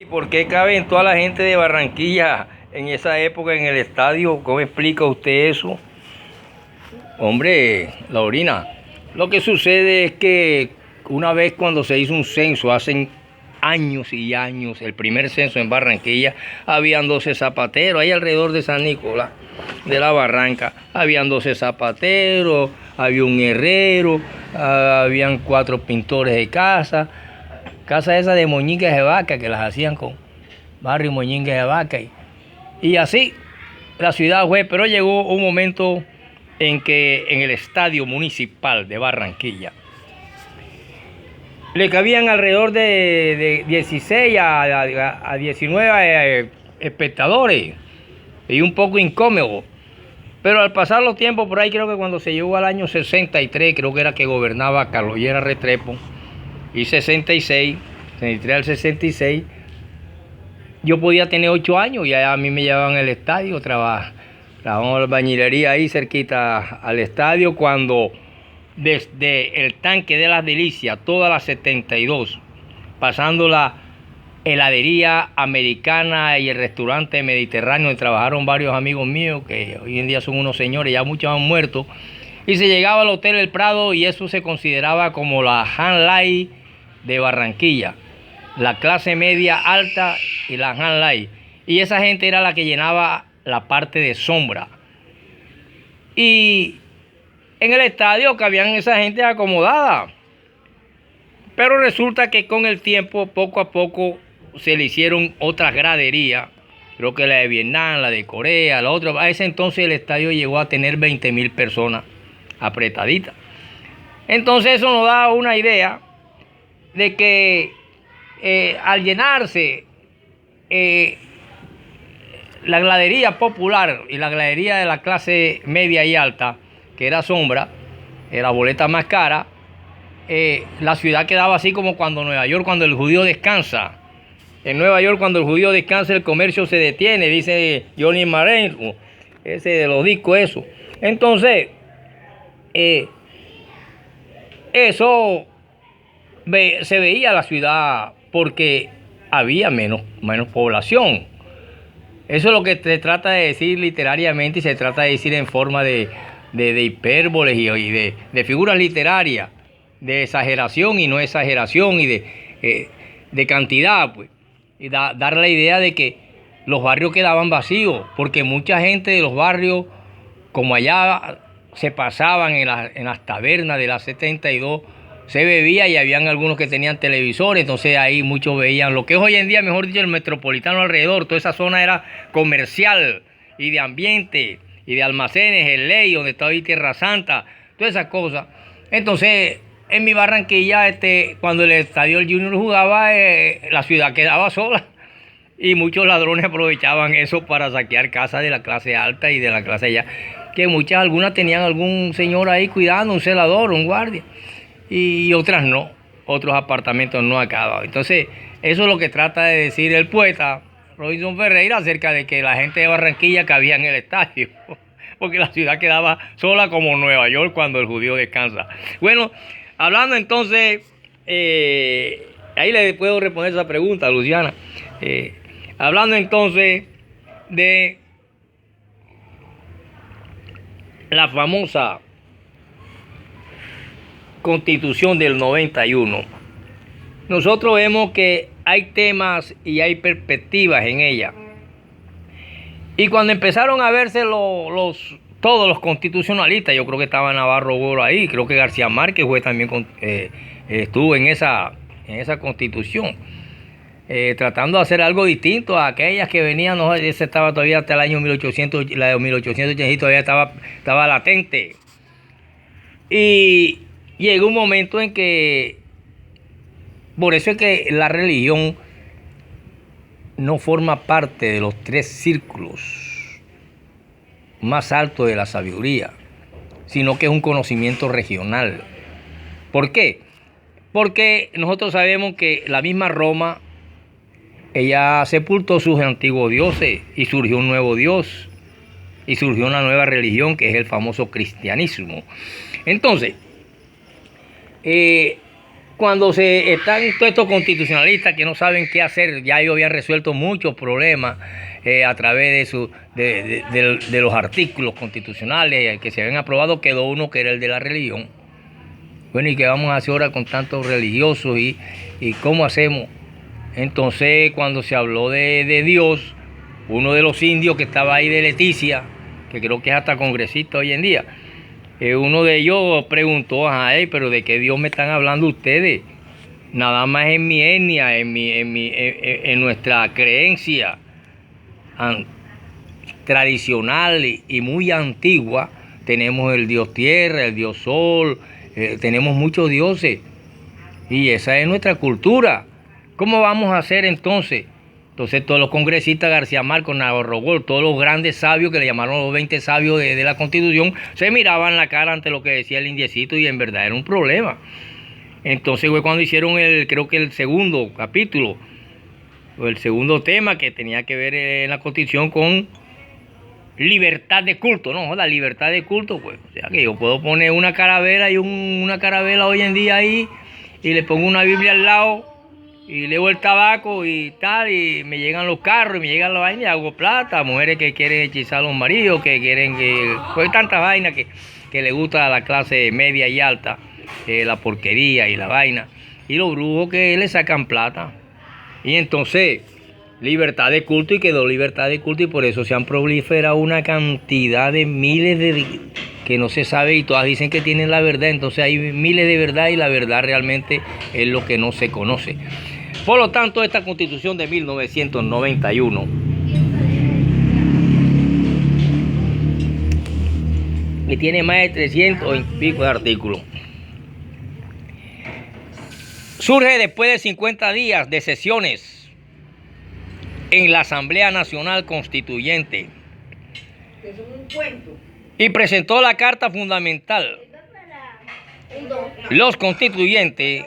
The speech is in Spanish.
¿Y por qué caben toda la gente de Barranquilla en esa época en el estadio? ¿Cómo explica usted eso? Hombre, Laurina, lo que sucede es que una vez cuando se hizo un censo, hace años y años, el primer censo en Barranquilla, habían 12 zapateros, ahí alrededor de San Nicolás, de la Barranca, habían 12 zapateros, había un herrero, habían 4 pintores de casa esas de moñigas de vaca que las hacían con barrio moñigas de vaca y así la ciudad fue, pero llegó un momento en que en el estadio municipal de Barranquilla le cabían alrededor de 16 a 19 espectadores y un poco incómodo. Pero al pasar los tiempos, por ahí creo que cuando se llegó al año 63, creo que era que gobernaba Carlos Lleras Restrepo, y 66, 63 al 66, yo podía tener 8 años y a mí me llevaban al estadio, trabajamos en la bañilería ahí cerquita al estadio, cuando desde el tanque de las Delicias, toda la 72, pasando la heladería americana y el restaurante mediterráneo, donde trabajaron varios amigos míos, que hoy en día son unos señores, ya muchos han muerto, y se llegaba al Hotel El Prado y eso se consideraba como la Hanlay de Barranquilla, la clase media alta y la Hanlay, y esa gente era la que llenaba la parte de sombra. Y en el estadio cabían esa gente acomodada, pero resulta que con el tiempo, poco a poco, se le hicieron otras graderías, creo que la de Vietnam, la de Corea, la otra. A ese entonces el estadio llegó a tener 20.000 personas apretaditas. Entonces eso nos da una idea de que al llenarse la gradería popular y la gradería de la clase media y alta, que era sombra, era boleta más cara, la ciudad quedaba así como cuando Nueva York, cuando el judío descansa. En Nueva York, cuando el judío descansa, el comercio se detiene, dice Johnny Marine, ese de los discos, eso. Entonces, eso se veía la ciudad porque había menos población. Eso es lo que se trata de decir literariamente y se trata de decir en forma de hipérboles y de figuras literarias, de exageración y no exageración y de cantidad, pues. Y dar la idea de que los barrios quedaban vacíos, porque mucha gente de los barrios, como allá se pasaban en las tabernas de la 72, se bebía y habían algunos que tenían televisores, entonces ahí muchos veían lo que es hoy en día, mejor dicho, el metropolitano alrededor. Toda esa zona era comercial y de ambiente y de almacenes, el Ley, donde estaba ahí Tierra Santa, todas esas cosas. Entonces, en mi Barranquilla, cuando el estadio del Junior jugaba, la ciudad quedaba sola. Y muchos ladrones aprovechaban eso para saquear casas de la clase alta y de la clase allá. Que algunas tenían algún señor ahí cuidando, un celador, un guardia. Y otras no, otros apartamentos no acababan. Entonces, eso es lo que trata de decir el poeta Robinson Ferreira acerca de que la gente de Barranquilla cabía en el estadio. Porque la ciudad quedaba sola como Nueva York cuando el judío descansa. Bueno, hablando entonces, ahí le puedo responder esa pregunta, Luciana. Hablando entonces de la famosa Constitución del 91, nosotros vemos que hay temas y hay perspectivas en ella. Y cuando empezaron a verse todos los constitucionalistas, yo creo que estaba Navarro Boro ahí, creo que García Márquez fue también estuvo en esa constitución, tratando de hacer algo distinto a aquellas que venían. No, esa estaba todavía hasta el año 1800, la de 1880 todavía estaba latente. Y llegó un momento en que, por eso es que la religión no forma parte de los 3 círculos más altos de la sabiduría, sino que es un conocimiento regional. ¿Por qué? Porque nosotros sabemos que la misma Roma, ella sepultó sus antiguos dioses y surgió un nuevo Dios y surgió una nueva religión que es el famoso cristianismo. Entonces, cuando se están todos estos constitucionalistas que no saben qué hacer, ya ellos habían resuelto muchos problemas a través de los artículos constitucionales que se habían aprobado, quedó uno que era el de la religión. Bueno, ¿y qué vamos a hacer ahora con tantos religiosos y cómo hacemos? Entonces, cuando se habló de Dios, uno de los indios que estaba ahí de Leticia, que creo que es hasta congresista hoy en día, uno de ellos preguntó, pero ¿de qué Dios me están hablando ustedes? Nada más en mi etnia, en nuestra creencia tradicional y muy antigua, tenemos el Dios Tierra, el Dios Sol, tenemos muchos dioses, y esa es nuestra cultura. ¿Cómo vamos a hacer entonces? Entonces todos los congresistas, García Márquez, Navarro Gol, todos los grandes sabios que le llamaron los 20 sabios de la Constitución, se miraban la cara ante lo que decía el indiecito, y en verdad era un problema. Entonces fue cuando hicieron creo que el segundo capítulo, o el segundo tema que tenía que ver en la Constitución con libertad de culto, ¿no? La libertad de culto, pues. O sea que yo puedo poner una calavera y una carabela hoy en día ahí, y le pongo una Biblia al lado, y leo el tabaco y tal, y me llegan los carros, y me llegan las vainas, y hago plata. Mujeres que quieren hechizar a los maridos, que quieren que... Pues tantas vainas que le gusta a la clase media y alta, la porquería y la vaina. Y los brujos que le sacan plata. Y entonces, libertad de culto, y quedó libertad de culto, y por eso se han proliferado una cantidad de miles de... que no se sabe, y todas dicen que tienen la verdad. Entonces hay miles de verdad, y la verdad realmente es lo que no se conoce. Por lo tanto, esta Constitución de 1991 que tiene más de 300 y pico de artículos, surge después de 50 días de sesiones en la Asamblea Nacional Constituyente y presentó la Carta Fundamental. Los constituyentes